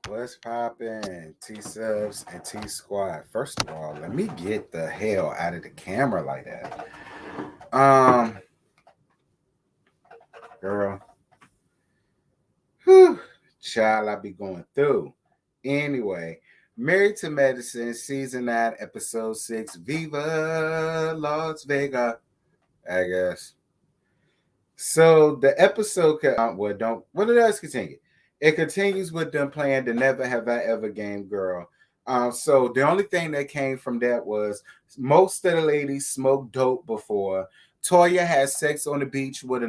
What's poppin'? T subs and T squad. First of all, let me get the hell out of the camera like that. Um, girl, whew, child, I be going through. Anyway, Married to Medicine, season 9, episode 6. Viva Las Vegas, I guess. So the episode, what it does continue. It continues with them playing the Never Have I Ever game, girl. So the only thing that came from that was most of the ladies smoked dope before. Toya had sex on the beach with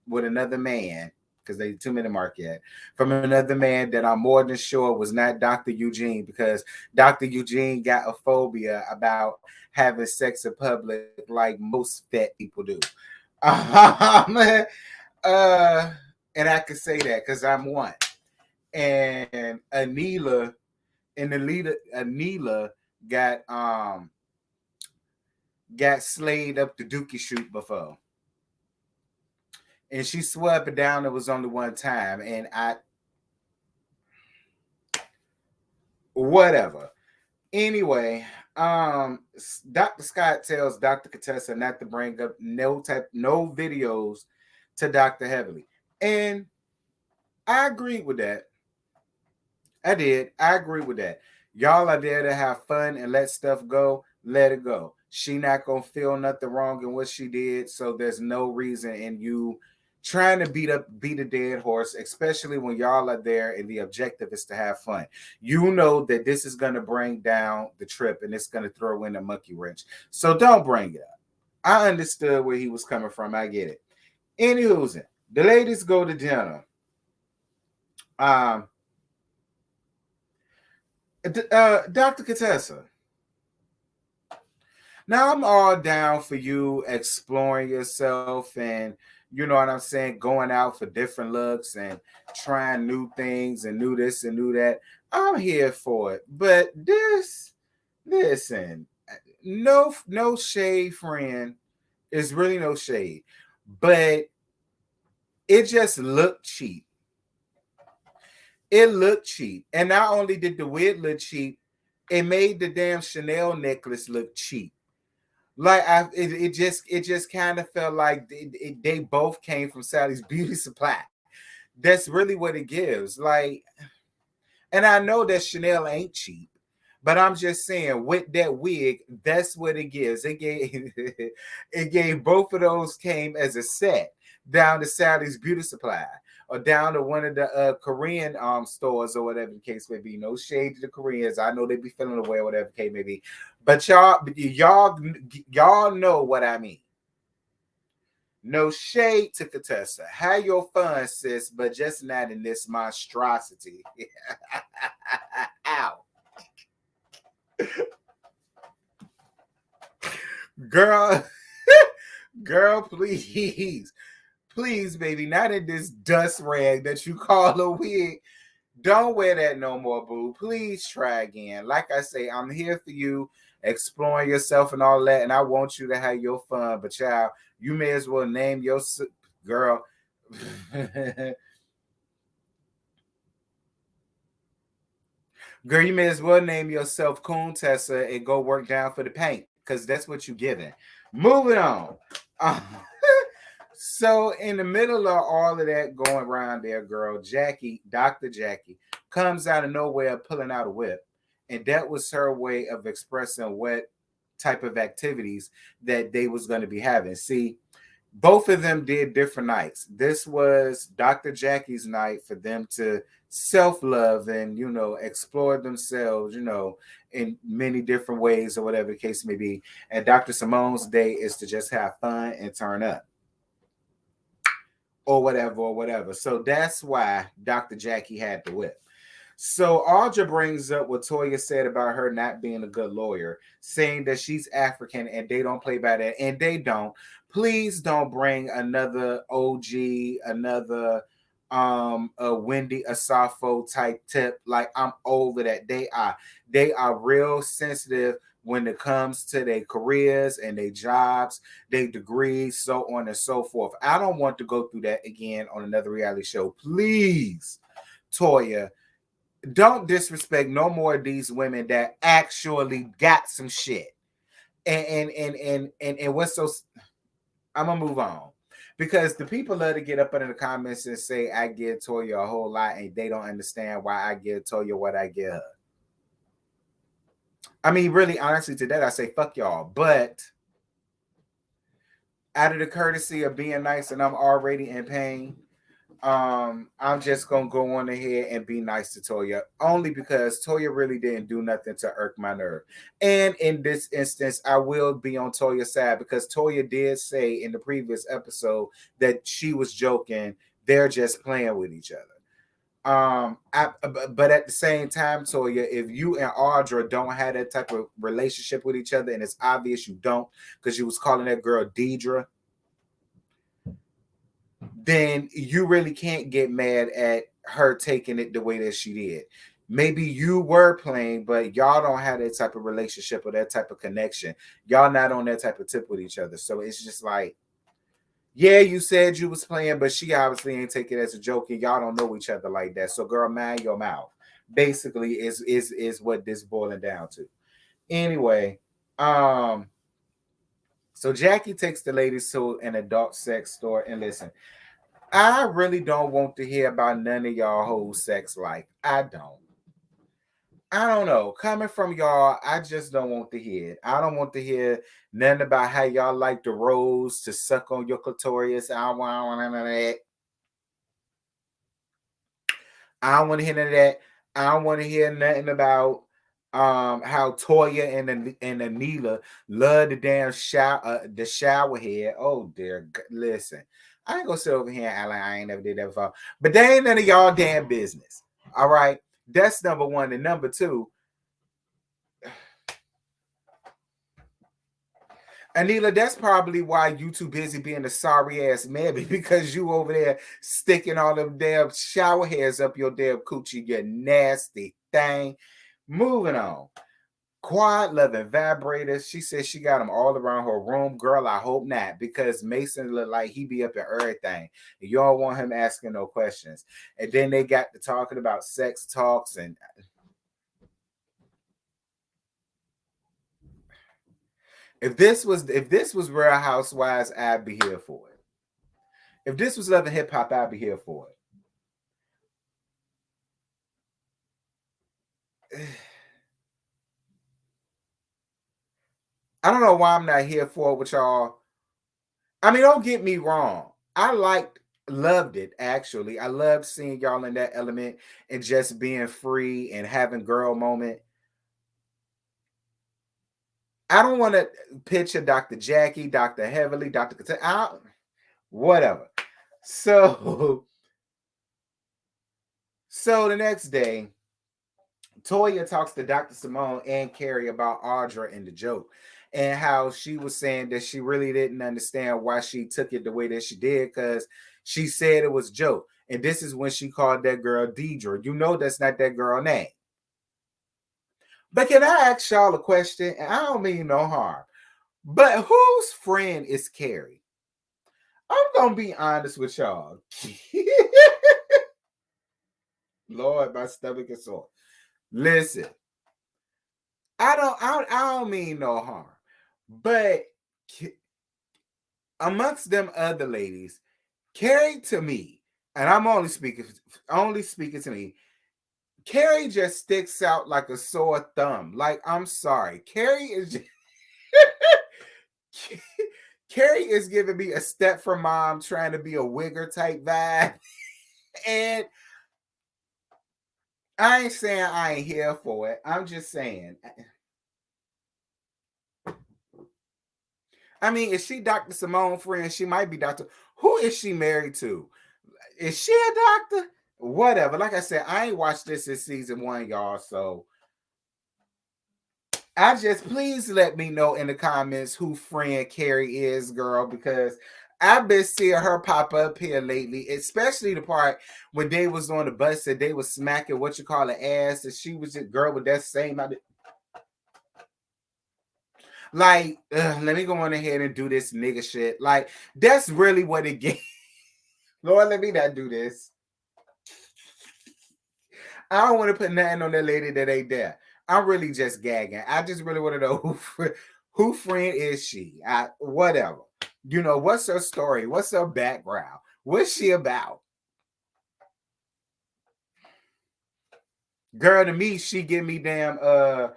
with another man because they 2 minute mark yet from another man that I'm more than sure was not Dr. Eugene because Dr. Eugene got a phobia about having sex in public like most fat people do. Um, uh, and I can say that because I'm one. And Anila got got slayed up the dookie shoot before. And she swore up and down it was only one time. And I whatever. Anyway, Dr. Scott tells Dr. Contessa not to bring up no videos to Dr. Heavily. And I agree with that. I did. I agree with that. Y'all are there to have fun and let stuff go. Let it go. She not gonna feel nothing wrong in what she did, so there's no reason in you trying to beat a dead horse, especially when y'all are there and the objective is to have fun. You know that this is gonna bring down the trip and it's gonna throw in a monkey wrench. So don't bring it up. I understood where he was coming from. I get it. Anywho's it. The ladies go to dinner. Um, Dr. Contessa. Now I'm all down for you exploring yourself and you know what I'm saying, going out for different looks and trying new things and new this and new that. I'm here for it. But listen, no shade, friend. It's really no shade. But it just looked cheap. It looked cheap. And not only did the wig look cheap, it made the damn Chanel necklace look cheap. Like it just kind of felt like they both came from Sally's Beauty Supply. That's really what it gives. Like, and I know that Chanel ain't cheap, but I'm just saying with that wig, that's what it gives. It gave it gave both of those came as a set down to Sally's Beauty Supply or down to one of the Korean stores or whatever the case may be. No shade to the Koreans. I know they be feeling away, whatever the case may be. But y'all know what I mean. No shade to Contessa. Have your fun, sis, but just not in this monstrosity. Ow. Girl, girl, please. Please, baby, not in this dust rag that you call a wig. Don't wear that no more, boo. Please try again. Like I say, I'm here for you, exploring yourself and all that, and I want you to have your fun. But child, you may as well name your girl. Girl, you may as well name yourself Coon Tessa and go work down for the paint, because that's what you're giving. Moving on. Uh, so in the middle of all of that going around there, girl, Dr. Jackie, comes out of nowhere pulling out a whip. And that was her way of expressing what type of activities that they was going to be having. See, both of them did different nights. This was Dr. Jackie's night for them to self-love and explore themselves, in many different ways or whatever the case may be. And Dr. Simone's day is to just have fun and turn up or whatever or whatever. So that's why Dr. Jackie had the whip. So Audra brings up what Toya said about her not being a good lawyer, saying that she's African and they don't play by that, and they don't. Please don't bring another OG, another a Wendy Asafo type tip. Like, I'm over that. They are real sensitive when it comes to their careers and their jobs, their degrees, so on and so forth. I don't want to go through that again on another reality show. Please, Toya, don't disrespect no more of these women that actually got some shit. And what's so, I'm gonna move on. Because the people love to get up under the comments and say I give Toya a whole lot and they don't understand why I give Toya what I give her. I mean, really, honestly, to that I say fuck y'all. But out of the courtesy of being nice and I'm already in pain, I'm just gonna go on ahead and be nice to Toya, only because Toya really didn't do nothing to irk my nerve. And in this instance, I will be on Toya's side because Toya did say in the previous episode that she was joking. They're just playing with each other. But at the same time, Toya, if you and Audra don't have that type of relationship with each other, and it's obvious you don't, because you was calling that girl Deidre, then you really can't get mad at her taking it the way that she did. Maybe you were playing, but y'all don't have that type of relationship or that type of connection. Y'all not on that type of tip with each other. So it's just like, yeah, you said you was playing, but she obviously ain't take it as a joke, and y'all don't know each other like that. So, girl, mind your mouth. Basically, is what this boiling down to. Anyway, so Jackie takes the ladies to an adult sex store, and listen, I really don't want to hear about none of y'all whole sex life. I don't. I don't know. Coming from y'all, I just don't want to hear it. I don't want to hear nothing about how y'all like the rose to suck on your clitoris. I don't want none of that. I don't want to hear none of that. I don't want to hear nothing about how Toya and Anila love the shower head. Oh dear, listen, I ain't gonna sit over here and act like I ain't never did that before. But they ain't none of y'all damn business. All right, that's number one. And number two, Anila, that's probably why you too busy being a sorry ass man, because you over there sticking all them damn shower heads up your damn coochie, you nasty thing. Moving on. Quad loving vibrators. She says she got them all around her room. Girl, I hope not, because Mason look like he be up in everything. And you don't want him asking no questions. And then they got to talking about sex talks, and if this was Real Housewives, I'd be here for it. If this was Love and Hip Hop, I'd be here for it. I don't know why I'm not here for it with y'all. I mean, don't get me wrong. Loved it actually. I loved seeing y'all in that element and just being free and having girl moment. I don't want to picture Dr. Jackie, Dr. Heavenly, Dr. Whatever. So, so the next day, Toya talks to Dr. Simone and Carrie about Audra and the joke, and how she was saying that she really didn't understand why she took it the way that she did, because she said it was a joke. And this is when she called that girl Deidre. You know that's not that girl name. But can I ask y'all a question? And I don't mean no harm. But whose friend is Carrie? I'm gonna be honest with y'all. Lord, my stomach is sore. Listen, I don't mean no harm, but amongst them other ladies, Carrie to me, and I'm only speaking to me. Carrie just sticks out like a sore thumb. Like, I'm sorry, Carrie is just, Carrie is giving me a step from mom trying to be a wigger type vibe, and I ain't saying I ain't here for it. I'm just saying. I mean, is she Dr. Simone friend? She might be Dr. Who is she married to? Is she a doctor? Whatever. Like I said, I ain't watched this in season one, y'all. So I just please let me know in the comments who friend Carrie is, girl, because I've been seeing her pop up here lately, especially the part when they was on the bus and they was smacking what you call an ass, and she was just girl with that same. Like, let me go on ahead and do this nigga shit. Like, that's really what it gets. Lord, let me not do this. I don't want to put nothing on that lady that ain't there. I'm really just gagging. I just really want to know who friend is she? Whatever. What's her story? What's her background? What's she about? Girl, to me, she give me damn a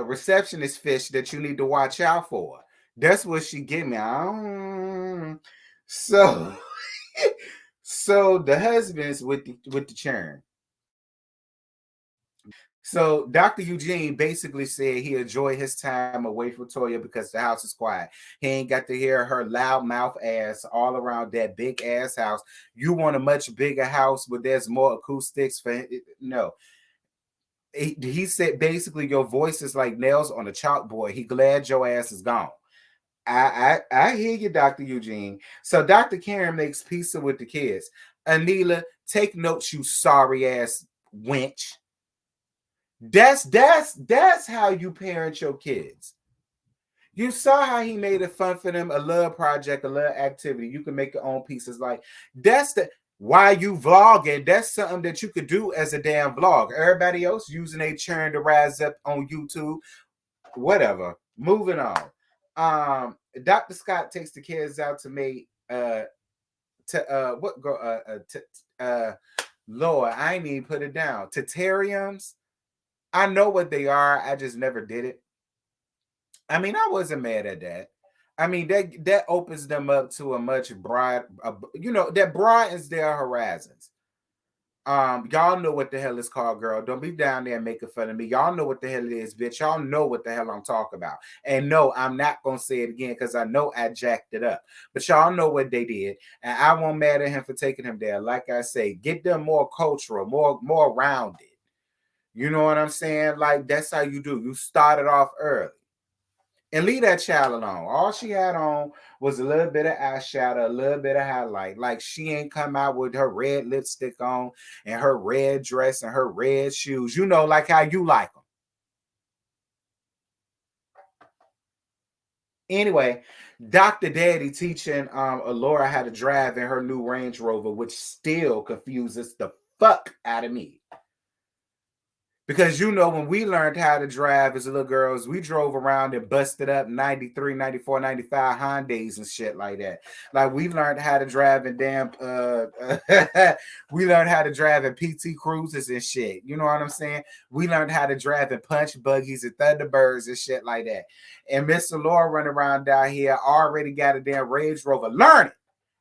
receptionist fish that you need to watch out for. That's what she give me. So so the husband's with the churn. So Dr. Eugene basically said he enjoyed his time away from Toya because the house is quiet. He ain't got to hear her loud mouth ass all around that big ass house. You want a much bigger house, but there's more acoustics for no. He said basically your voice is like nails on a chalkboard. He glad your ass is gone. I hear you, Dr. Eugene. So Dr. Karen makes pizza with the kids. Anila, take notes, you sorry ass wench. That's how you parent your kids. You saw how he made it fun for them, a little project, a little activity. You can make your own pieces. Like that's the why you vlogging. That's something that you could do as a damn vlog. Everybody else using a churn to rise up on YouTube, whatever. Moving on. Dr. Scott takes the kids out to make to what go Lord, I ain't even put it down. Terrariums. I know what they are. I just never did it. I mean, I wasn't mad at that. I mean, that opens them up to a much broad, that broadens their horizons. Y'all know what the hell it's called, girl. Don't be down there making fun of me. Y'all know what the hell it is, bitch. Y'all know what the hell I'm talking about. And no, I'm not gonna say it again because I know I jacked it up. But y'all know what they did, and I won't mad at him for taking him there. Like I say, get them more cultural, more rounded. You know what I'm saying? Like that's how you do. You started off early. And leave that child alone. All she had on was a little bit of eyeshadow, a little bit of highlight. Like she ain't come out with her red lipstick on and her red dress and her red shoes. You know, like how you like them. Anyway, Dr. Daddy teaching Alora how to drive in her new Range Rover, which still confuses the fuck out of me. Because when we learned how to drive as little girls, we drove around and busted up 93, 94, 95 Hondas and shit like that. Like we learned how to drive in damn we learned how to drive in PT Cruisers and shit. You know what I'm saying? We learned how to drive in punch buggies and Thunderbirds and shit like that. And Mr. Laura running around down here already got a damn Range Rover learning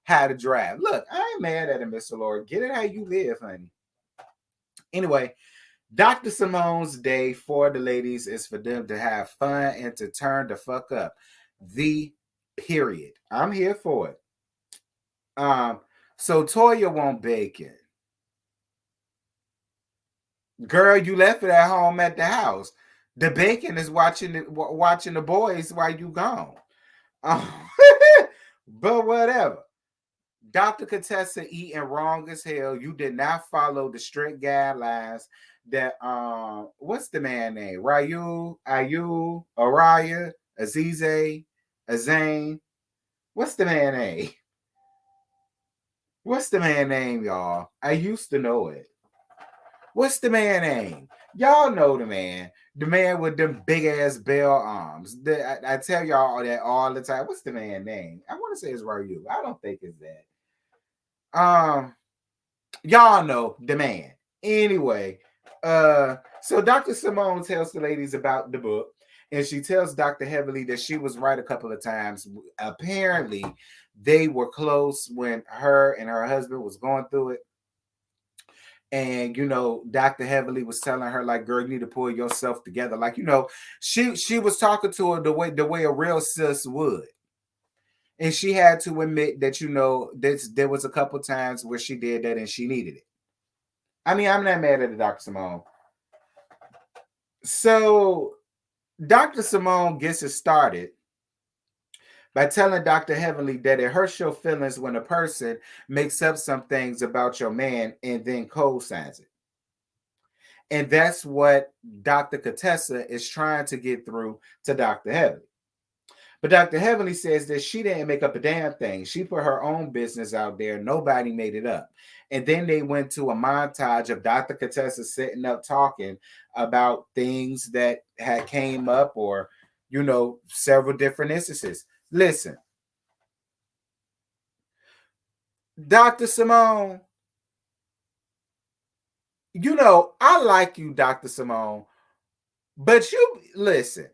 how to drive. Look, I ain't mad at him, Mr. Laura. Get it how you live, honey. Anyway, Dr. Simone's day for the ladies is for them to have fun and to turn the fuck up. The period. I'm here for it. So Toya won't bacon. Girl, you left it at home at the house. The bacon is watching the boys while you gone. But whatever. Dr. Contessa eating wrong as hell. You did not follow the strict guidelines that what's the man name? Ayu, Araya, Azize, Azane. What's the man name? What's the man name, y'all? I used to know it. What's the man name? Y'all know the man. The man with them big ass bell arms. I tell y'all that all the time. What's the man name? I want to say it's Ryu. I don't think it's that. Y'all know the man. Anyway, so Dr. Simone tells the ladies about the book, and she tells Dr. Heavily that she was right a couple of times. Apparently, they were close when her and her husband was going through it. And Dr. Heavily was telling her, like, girl, you need to pull yourself together. Like, she was talking to her the way a real sis would. And she had to admit that there was a couple times where she did that and she needed it. I mean, I'm not mad at the Dr. Simone. So Dr. Simone gets it started by telling Dr. Heavenly that it hurts your feelings when a person makes up some things about your man and then co-signs it. And that's what Dr. Contessa is trying to get through to Dr. Heavenly. But Dr. Heavenly says that she didn't make up a damn thing. She put her own business out there. Nobody made it up. And then they went to a montage of Dr. Contessa sitting up talking about things that had came up, or, several different instances. Listen, Dr. Simone, I like you, Dr. Simone, but listen,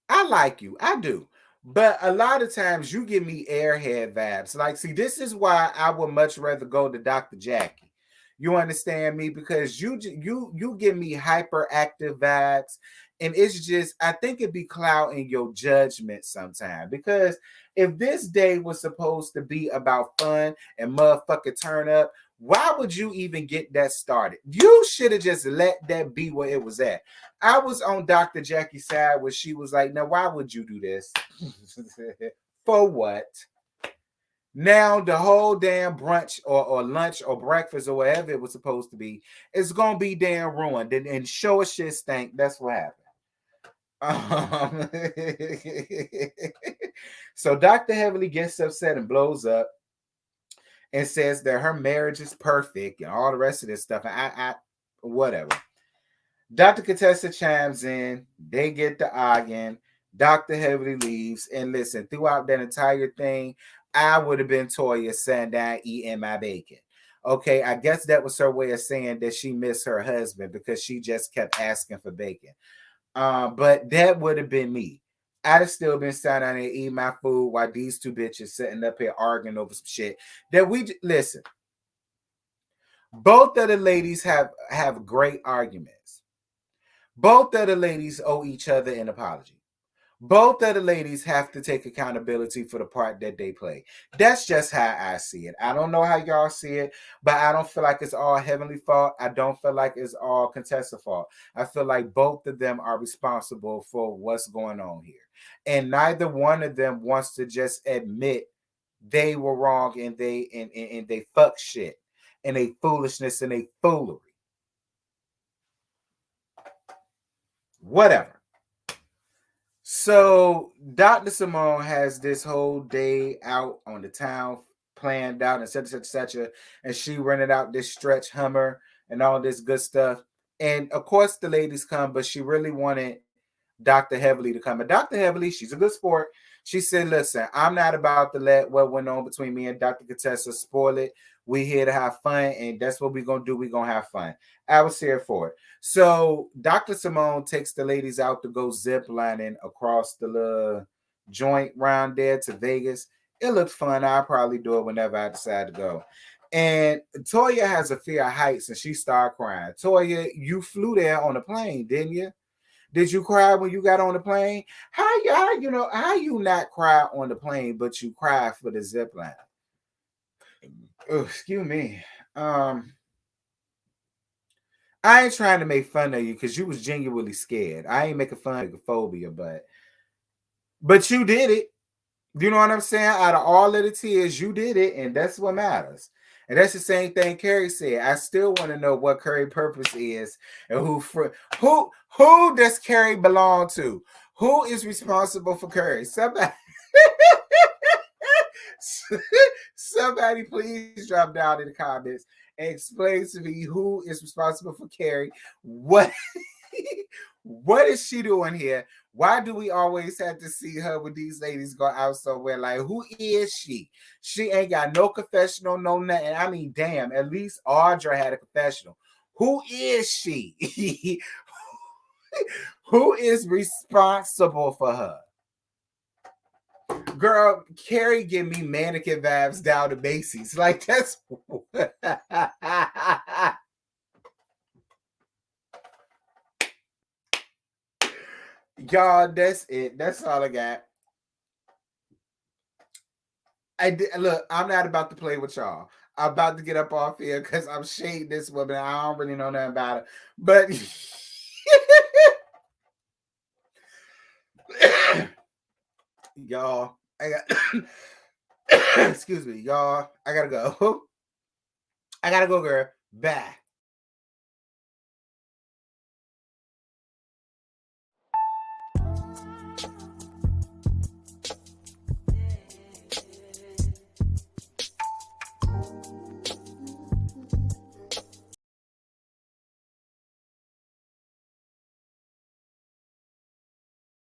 I like you. I do. But a lot of times you give me airhead vibes. Like, see, this is why I would much rather go to Dr. Jackie. You understand me? Because you give me hyperactive vibes. And it's just, I think it'd be clouding your judgment sometimes. Because if this day was supposed to be about fun and motherfucker turn up, why would you even get that started? You should have just let that be where it was at. I was on Dr. Jackie's side where she was like, now, why would you do this? For what? Now, the whole damn brunch or lunch or breakfast or whatever it was supposed to be, it's going to be damn ruined. And show a shit stank. That's what happened. So Dr. Heavily gets upset and blows up and says that her marriage is perfect and all the rest of this stuff. And I whatever. Dr. Contessa chimes in. They get to arguing. Dr. Heavily leaves. And listen, throughout that entire thing, I would have been Toya sitting down eating my bacon. Okay, I guess that was her way of saying that she missed her husband because she just kept asking for bacon. But that would have been me. I'd have still been sitting down and eating my food while these two bitches sitting up here arguing over some shit that listen. Both of the ladies have great arguments. Both of the ladies owe each other an apology. Both of the ladies have to take accountability for the part that they play. That's just how I see it. I don't know how y'all see it, but I don't feel like it's all Heavenly fault. I don't feel like it's all Contessa fault. I feel like both of them are responsible for what's going on here. And neither one of them wants to just admit they were wrong and they fuck shit and they foolishness and they foolery. Whatever. So Dr. Simone has this whole day out on the town planned out, and etc. And she rented out this stretch Hummer and all this good stuff. And of course the ladies come, but she really wanted Dr. Heavily to come. And Dr. Heavily, she's a good sport. She said, listen, I'm not about to let what went on between me and Dr. Contessa spoil it. We here to have fun, and that's what we're going to do. We're going to have fun. I was here for it. So Dr. Simone takes the ladies out to go zip lining across the little joint round there to Vegas. It looked fun. I'll probably do it whenever I decide to go. And Toya has a fear of heights, and she started crying. Toya, you flew there on a plane, didn't you? Did you cry when you got on the plane? How you not cry on the plane, but you cry for the zip line? Oh, excuse me. I ain't trying to make fun of you because you was genuinely scared. I ain't making fun of phobia, but you did it. You know what I'm saying? Out of all of the tears, you did it, and that's what matters. And that's the same thing Carrie said. I still want to know what Carrie purpose is and who does Carrie belong to? Who is responsible for Carrie? Somebody please drop down in the comments and explain to me who is responsible for Carrie. What is she doing here? Why do we always have to see her when these ladies go out somewhere? Like, who is she? She ain't got no confessional, no nothing. I mean, damn, at least Audra had a confessional. Who is she? Who is responsible for her? Girl, Carrie give me mannequin vibes down to Macy's. Like, that's... Y'all, that's it. That's all I got. Look, I'm not about to play with y'all. I'm about to get up off here because I'm shading this woman. I don't really know nothing about her. But y'all, I got excuse me, y'all. I gotta go. I gotta go, girl. Bye.